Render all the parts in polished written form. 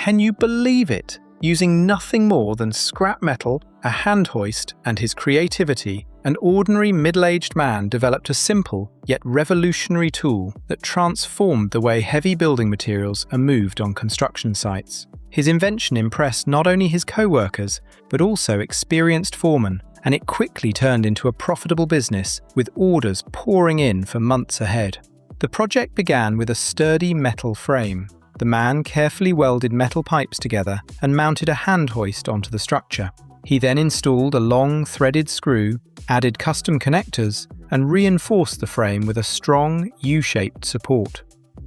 Can you believe it? Using nothing more than scrap metal, a hand hoist, and his creativity, an ordinary middle-aged man developed a simple yet revolutionary tool that transformed the way heavy building materials are moved on construction sites. His invention impressed not only his co-workers, but also experienced foremen, and it quickly turned into a profitable business with orders pouring in for months ahead. The project began with a sturdy metal frame. The man carefully welded metal pipes together and mounted a hand hoist onto the structure. He then installed a long threaded screw, added custom connectors, and reinforced the frame with a strong U-shaped support.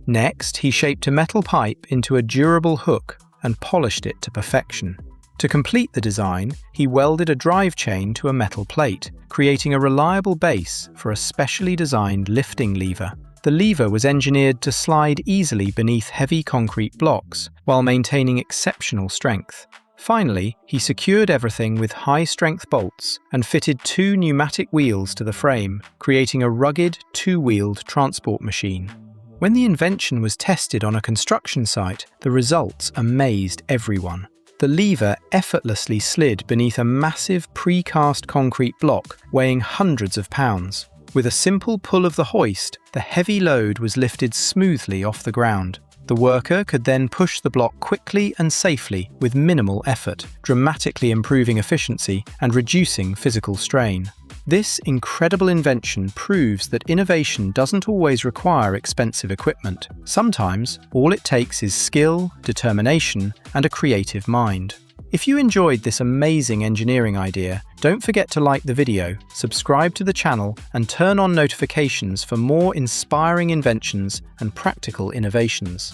Next, he shaped a metal pipe into a durable hook and polished it to perfection. To complete the design, he welded a drive chain to a metal plate, creating a reliable base for a specially designed lifting lever. The lever was engineered to slide easily beneath heavy concrete blocks, while maintaining exceptional strength. Finally, he secured everything with high-strength bolts and fitted 2 pneumatic wheels to the frame, creating a rugged, 2-wheeled transport machine. When the invention was tested on a construction site, the results amazed everyone. The lever effortlessly slid beneath a massive precast concrete block weighing hundreds of pounds. With a simple pull of the hoist, the heavy load was lifted smoothly off the ground. The worker could then push the block quickly and safely with minimal effort, dramatically improving efficiency and reducing physical strain. This incredible invention proves that innovation doesn't always require expensive equipment. Sometimes, all it takes is skill, determination, and a creative mind. If you enjoyed this amazing engineering idea, don't forget to like the video, subscribe to the channel, and turn on notifications for more inspiring inventions and practical innovations.